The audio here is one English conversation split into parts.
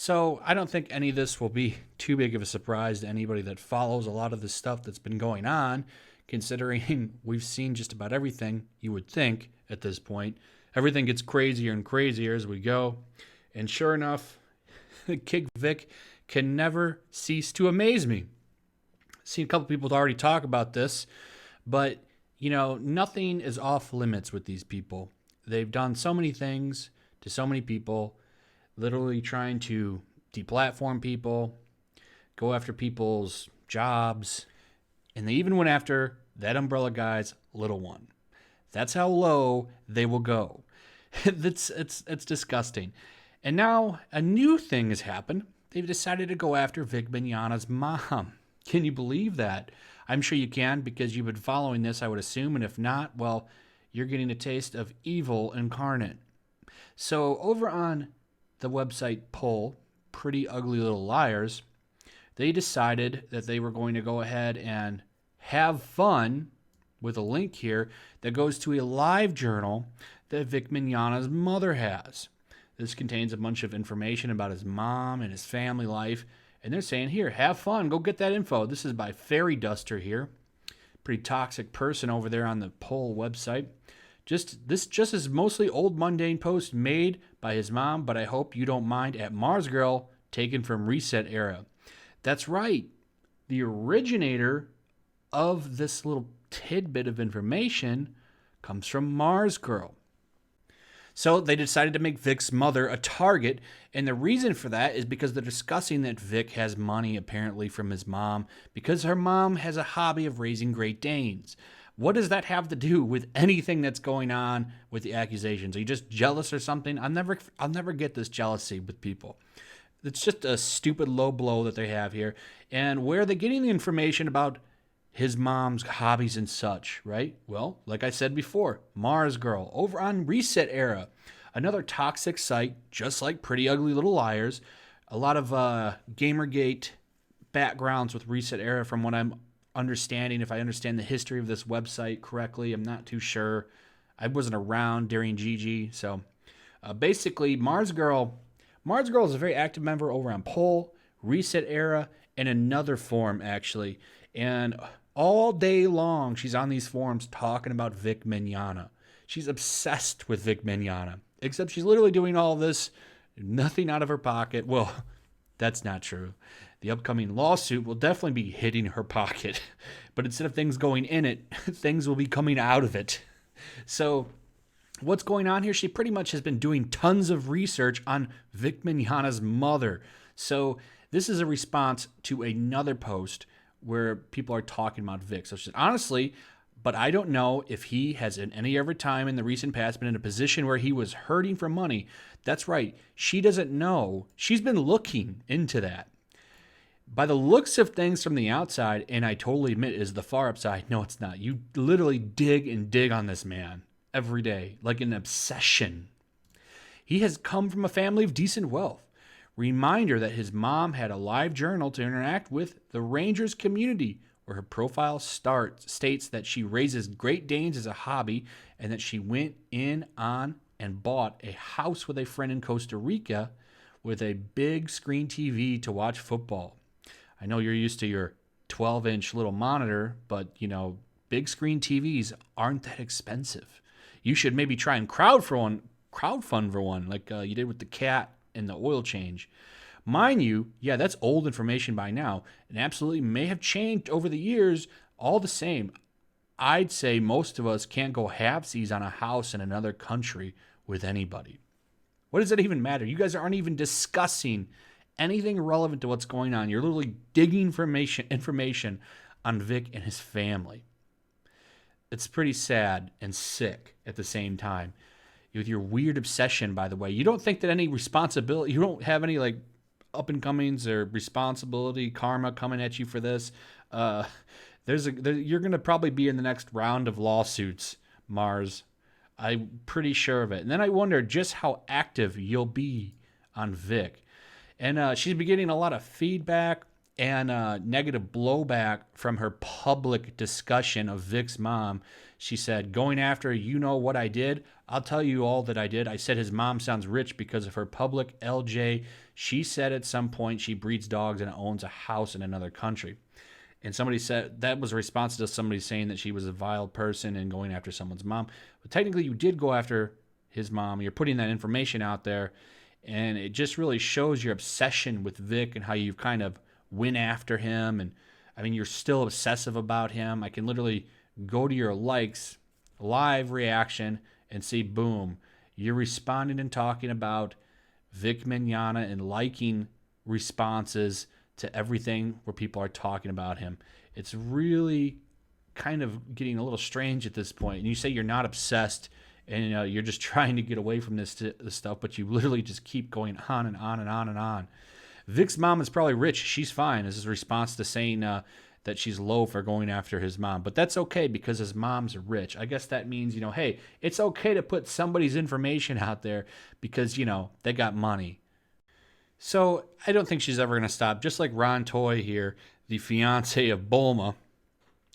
So I don't think any of this will be too big of a surprise to anybody that follows a lot of the stuff that's been going on, considering we've seen just about everything you would think at this point. Everything gets crazier and crazier as we go. And sure enough, Kid Vic can never cease to amaze me. Seen a couple people already talk about this, but nothing is off limits with these people. They've done so many things to so many people, literally trying to deplatform people, go after people's jobs, and they even went after that Umbrella guy's little one. That's how low they will go. It's disgusting. And now a new thing has happened. They've decided to go after Vic Mignogna's mom. Can you believe that? I'm sure you can because you've been following this, I would assume. And if not, well, you're getting a taste of evil incarnate. So over on the website Poll, Pretty Ugly Little Liars, they decided that they were going to go ahead and have fun with a link here that goes to a live journal that Vic Mignogna's mother has. This contains a bunch of information about his mom and his family life. And they're saying, here, have fun. Go get that info. This is by Fairy Duster here. Pretty toxic person over there on the Poll website. This is mostly old mundane post made by his mom, but I hope you don't mind, at Mars Girl, taken from Reset Era. That's right. The originator of this little tidbit of information comes from Mars Girl. So they decided to make Vic's mother a target, and the reason for that is because they're discussing that Vic has money apparently from his mom because her mom has a hobby of raising Great Danes. What does that have to do with anything that's going on with the accusations? Are you just jealous or something? I'll never get this jealousy with people. It's just a stupid low blow that they have here. And where are they getting the information about his mom's hobbies and such, right? Well, like I said before, Mars Girl over on Reset Era, another toxic site, just like Pretty Ugly Little Liars. A lot of Gamergate backgrounds with Reset Era from what I'm understanding. If I understand the history of this website correctly, I'm not too sure. I wasn't around during GG, so basically Mars Girl is a very active member over on Poll, Reset Era, and another forum actually. And all day long, she's on these forums talking about Vic Mignogna. She's obsessed with Vic Mignogna, except she's literally doing all this, nothing out of her pocket. Well, that's not true. The upcoming lawsuit will definitely be hitting her pocket. But instead of things going in it, things will be coming out of it. So what's going on here? She pretty much has been doing tons of research on Vic Mignogna's mother. So this is a response to another post where people are talking about Vic. So she said, honestly, but I don't know if he has in any other time in the recent past been in a position where he was hurting for money. That's right. She doesn't know. She's been looking into that. By the looks of things from the outside, and I totally admit is the far upside, no, it's not. You literally dig and dig on this man every day, like an obsession. He has come from a family of decent wealth. Reminder that his mom had a live journal to interact with the Rangers community, where her profile states that she raises Great Danes as a hobby and that she went in on and bought a house with a friend in Costa Rica with a big screen TV to watch football. I know you're used to your 12-inch little monitor, but, big screen TVs aren't that expensive. You should maybe try and crowdfund for one, like you did with the cat and the oil change. Mind you, yeah, that's old information by now, and absolutely may have changed over the years. All the same, I'd say most of us can't go halfsies on a house in another country with anybody. What does it even matter? You guys aren't even discussing anything relevant to what's going on. You're literally digging information on Vic and his family. It's pretty sad and sick at the same time. With your weird obsession, by the way, you don't think that any responsibility, you don't have any up and comings or responsibility, karma coming at you for this. You're going to probably be in the next round of lawsuits, Mars. I'm pretty sure of it. And then I wonder just how active you'll be on Vic. And she's been getting a lot of feedback and negative blowback from her public discussion of Vic's mom. She said, going after, you know what I did? I'll tell you all that I did. I said his mom sounds rich because of her public LJ. She said at some point she breeds dogs and owns a house in another country. And somebody said that was a response to somebody saying that she was a vile person and going after someone's mom. But technically, you did go after his mom. You're putting that information out there. And it just really shows your obsession with Vic and how you've kind of went after him. And I mean, you're still obsessive about him. I can literally go to your likes, live reaction, and see, boom, you're responding and talking about Vic Mignogna and liking responses to everything where people are talking about him. It's really kind of getting a little strange at this point. And you say you're not obsessed and you're just trying to get away from this stuff, but you literally just keep going on and on and on and on. Vic's mom is probably rich. She's fine. This is a response to saying that she's low for going after his mom. But that's okay because his mom's rich. I guess that means, hey, it's okay to put somebody's information out there because, they got money. So I don't think she's ever going to stop. Just like Ron Toy here, the fiance of Bulma,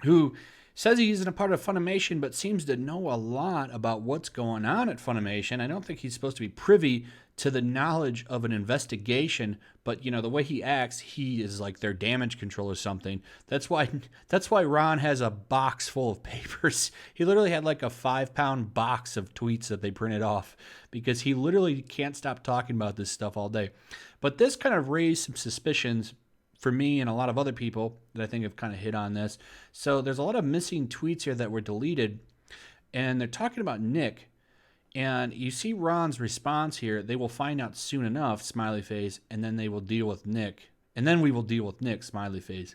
who says he isn't a part of Funimation, but seems to know a lot about what's going on at Funimation. I don't think he's supposed to be privy to the knowledge of an investigation, but the way he acts, he is like their damage control or something. That's why Ron has a box full of papers. He literally had like a 5-pound box of tweets that they printed off because he literally can't stop talking about this stuff all day. But this kind of raised some suspicions for me and a lot of other people that I think have kind of hit on this. So there's a lot of missing tweets here that were deleted, and they're talking about Nick. And you see Ron's response here. They will find out soon enough, smiley face, and then they will deal with Nick. And then we will deal with Nick, smiley face.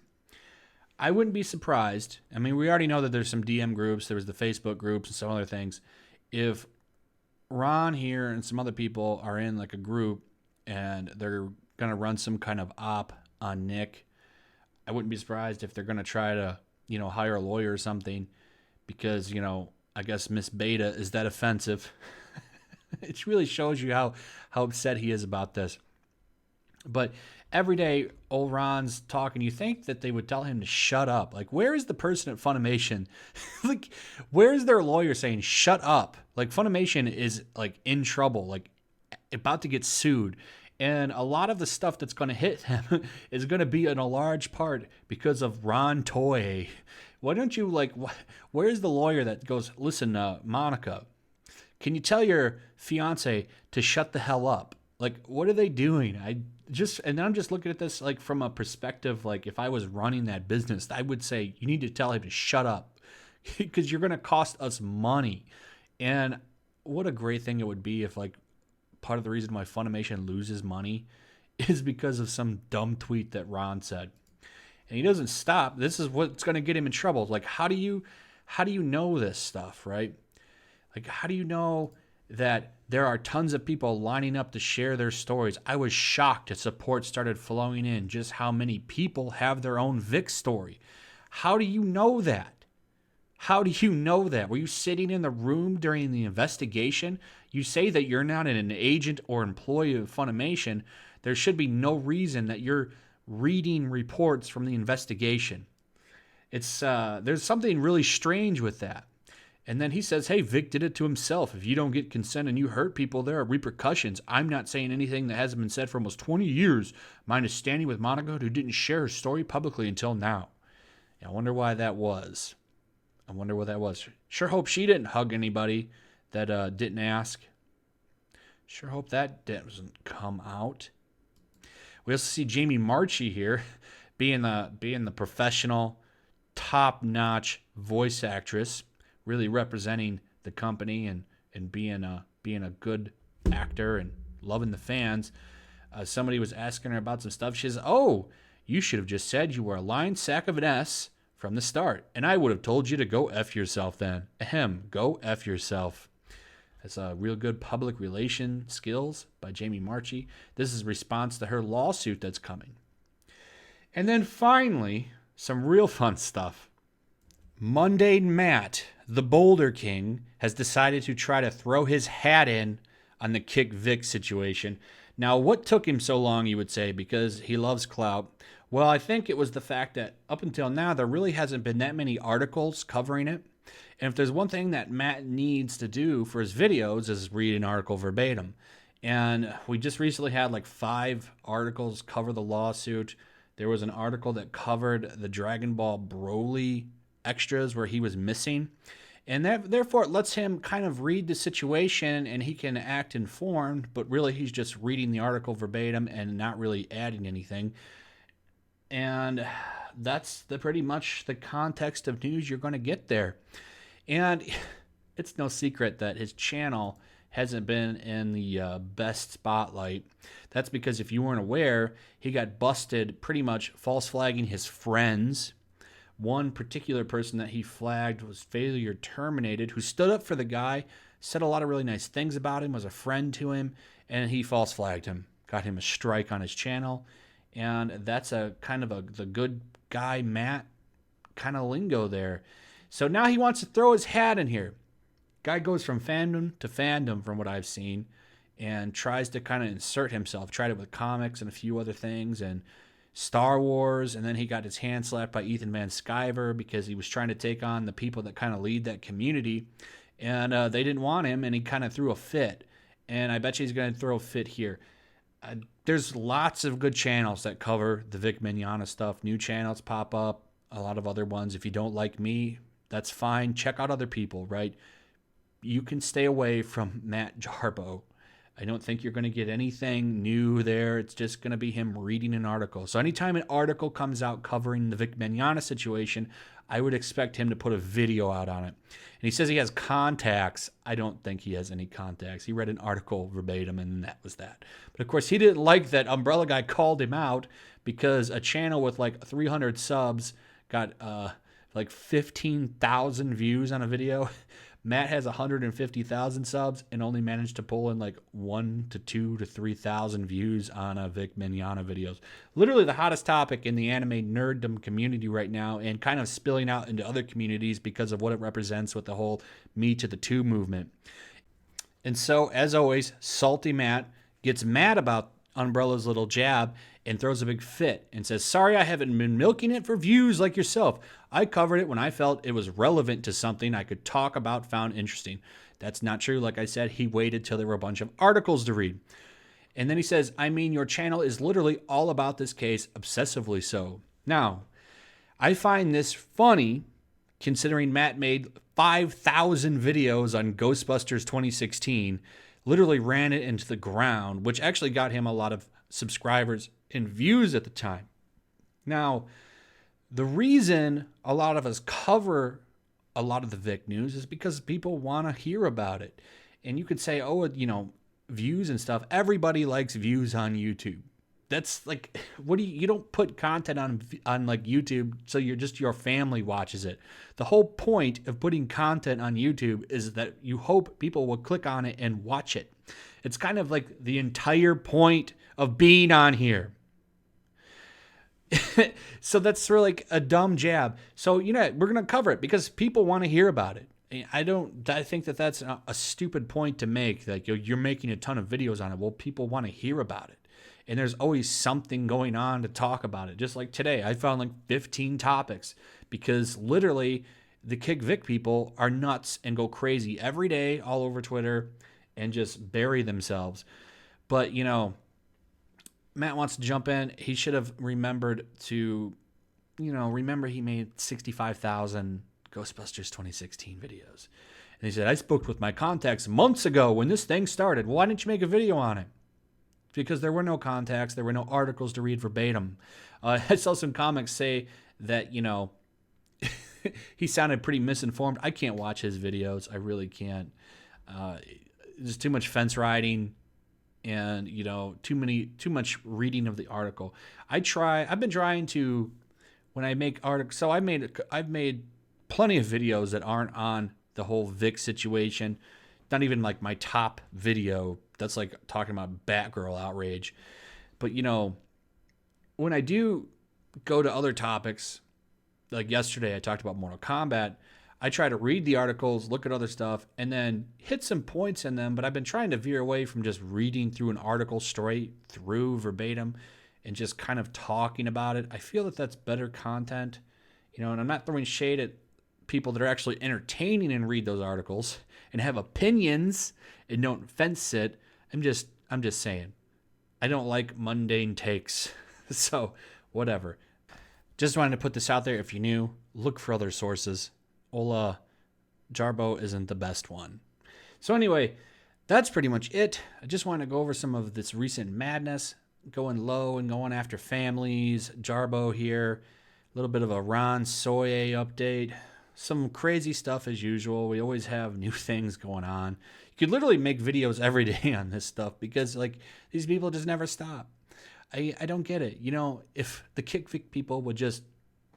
I wouldn't be surprised. I mean, we already know that there's some DM groups. There was the Facebook groups and some other things. If Ron here and some other people are in like a group and they're going to run some kind of op on Nick, I wouldn't be surprised if they're going to try to, hire a lawyer or something because, I guess Miss Beta is that offensive. It really shows you how upset he is about this. But every day, old Ron's talking. You think that they would tell him to shut up. Like, where is the person at Funimation? Like, where is their lawyer saying, shut up? Like, Funimation is, like, in trouble, like, about to get sued. And a lot of the stuff that's going to hit him is going to be in a large part because of Ron Toy. Why don't you, where's the lawyer that goes, listen, Monica, can you tell your fiance to shut the hell up? Like, what are they doing? And I'm just looking at this, like, from a perspective, like, if I was running that business, I would say, you need to tell him to shut up because you're going to cost us money. And what a great thing it would be if, like, part of the reason why Funimation loses money is because of some dumb tweet that Ron said. And he doesn't stop. This is what's going to get him in trouble. Like, how do you know this stuff, right? Like, how do you know that there are tons of people lining up to share their stories? I was shocked as support started flowing in just how many people have their own Vic story. How do you know that? How do you know that? Were you sitting in the room during the investigation? You say that you're not an agent or employee of Funimation. There should be no reason that you're reading reports from the investigation. It's there's something really strange with that. And then he says, hey, Vic did it to himself. If you don't get consent and you hurt people, there are repercussions. I'm not saying anything that hasn't been said for almost 20 years. Mine is standing with Monica, who didn't share her story publicly until now. I wonder why that was. Sure hope she didn't hug anybody that didn't ask. Sure hope that doesn't come out. We also see Jamie Marchi here being the professional, top-notch voice actress, really representing the company and being a good actor and loving the fans. Somebody was asking her about some stuff. She says, oh, you should have just said you were a lying sack of an S from the start, and I would have told you to go F yourself then. Ahem, go F yourself. That's a real good public relation skills by Jamie Marchi. This is a response to her lawsuit that's coming. And then finally, some real fun stuff. Mundane Matt, the Boulder King, has decided to try to throw his hat in on the Kick Vic situation. Now, what took him so long, you would say, because he loves clout? Well, I think it was the fact that up until now, there really hasn't been that many articles covering it. And if there's one thing that Matt needs to do for his videos is read an article verbatim. And we just recently had like 5 articles cover the lawsuit. There was an article that covered the Dragon Ball Broly extras where he was missing. And therefore, it lets him kind of read the situation and he can act informed, but really he's just reading the article verbatim and not really adding anything. And that's pretty much the context of news you're going to get there. And it's no secret that his channel hasn't been in the best spotlight. That's because if you weren't aware, he got busted pretty much false flagging his friends. One particular person that he flagged was failure terminated, who stood up for the guy, said a lot of really nice things about him, was a friend to him, and he false flagged him, got him a strike on his channel. And that's a kind of the good guy Matt kind of lingo there. So now he wants to throw his hat in here. Guy goes from fandom to fandom from what I've seen and tries to kind of insert himself. Tried it with comics and a few other things and Star Wars. And then he got his hand slapped by Ethan Van Sciver because he was trying to take on the people that kind of lead that community. And they didn't want him and he kind of threw a fit. And I bet you he's going to throw a fit here. There's lots of good channels that cover the Vic Mignogna stuff. New channels pop up. A lot of other ones. If you don't like me, that's fine. Check out other people, right? You can stay away from Matt Jarbo. I don't think you're going to get anything new there. It's just going to be him reading an article. So anytime an article comes out covering the Vic Mignogna situation, I would expect him to put a video out on it. And he says he has contacts. I don't think he has any contacts. He read an article verbatim, and that was that. But, of course, he didn't like that Umbrella Guy called him out because a channel with like 300 subs got like 15,000 views on a video. Matt has 150,000 subs and only managed to pull in like 1 to 2 to 3,000 views on a Vic Mignogna videos. Literally the hottest topic in the anime nerddom community right now and kind of spilling out into other communities because of what it represents with the whole Me to the Two movement. And so, as always, Salty Matt gets mad about Umbrella's little jab and throws a big fit and says, sorry, I haven't been milking it for views like yourself. I covered it when I felt it was relevant to something I could talk about, found interesting. That's not true. Like I said, he waited till there were a bunch of articles to read. And then he says, I mean, your channel is literally all about this case, obsessively so. Now, I find this funny considering Matt made 5,000 videos on Ghostbusters 2016, literally ran it into the ground, which actually got him a lot of subscribers and views at the time. Now, the reason a lot of us cover a lot of the Vic news is because people want to hear about it. And you could say, oh, you know, views and stuff. Everybody likes views on YouTube. That's like, what do you don't put content on like YouTube so your family watches it. The whole point of putting content on YouTube is that you hope people will click on it and watch it. It's kind of like the entire point of being on here. So that's sort of like a dumb jab. So, you know, we're going to cover it because people want to hear about it. I think that that's a stupid point to make. Like you're making a ton of videos on it. Well, people want to hear about it. And there's always something going on to talk about it. Just like today, I found like 15 topics because literally the Kick Vic people are nuts and go crazy every day all over Twitter and just bury themselves. But, you know, Matt wants to jump in. He should have remembered to, remember he made 65,000 Ghostbusters 2016 videos. And he said, I spoke with my contacts months ago when this thing started. Why didn't you make a video on it? Because there were no contacts. There were no articles to read verbatim. I saw some comics say that, he sounded pretty misinformed. I can't watch his videos. I really can't. There's too much fence riding and, too much reading of the article. I've been trying to, when I make articles, so I've made plenty of videos that aren't on the whole Vic situation. Not even like my top video. That's like talking about Batgirl outrage. But, when I do go to other topics, like yesterday I talked about Mortal Kombat, I try to read the articles, look at other stuff, and then hit some points in them. But I've been trying to veer away from just reading through an article straight through verbatim and just kind of talking about it. I feel that that's better content, and I'm not throwing shade at people that are actually entertaining and read those articles and have opinions and don't fence it. I'm just saying. I don't like mundane takes. So, whatever. Just wanted to put this out there. If you're new, look for other sources. Ola Jarbo isn't the best one. So anyway, that's pretty much it. I just wanted to go over some of this recent madness, going low and going after families. Jarbo here, a little bit of a Ron Soye update. Some crazy stuff as usual. We always have new things going on. You could literally make videos every day on this stuff because like these people just never stop. I don't get it. You know, if the Kick Vic people would just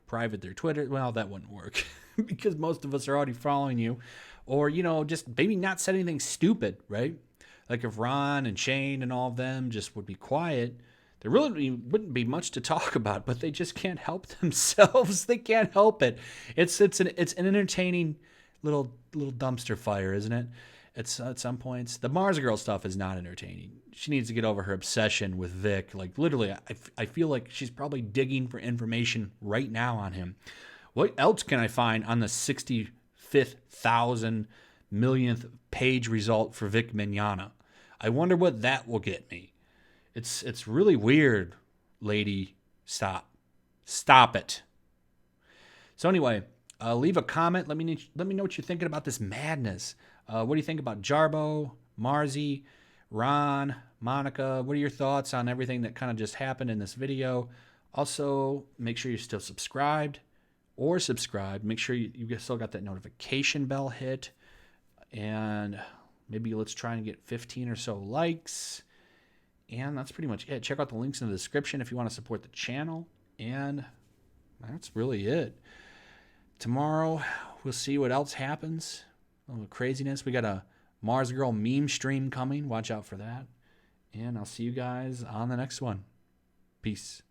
private their Twitter, well, that wouldn't work because most of us are already following you. Or, you know, just maybe not say anything stupid, right? Like if Ron and Shane and all of them just would be quiet, there really wouldn't be much to talk about, but they just can't help themselves. They can't help it. It's an entertaining little dumpster fire, isn't it? It's at some points. The Mars Girl stuff is not entertaining. She needs to get over her obsession with Vic. Like literally, I feel like she's probably digging for information right now on him. What else can I find on the 65,000 millionth page result for Vic Mignogna? I wonder what that will get me. It's really weird, lady. Stop it. So anyway, leave a comment. Let me know what you're thinking about this madness. What do you think about Jarbo, Marzi, Ron, Monica? What are your thoughts on everything that kind of just happened in this video? Also, make sure you're still subscribed or subscribed. Make sure you still got that notification bell hit. And maybe let's try and get 15 or so likes. And that's pretty much it. Check out the links in the description if you want to support the channel. And that's really it. Tomorrow, we'll see what else happens. A little craziness. We got a Mars Girl meme stream coming. Watch out for that. And I'll see you guys on the next one. Peace.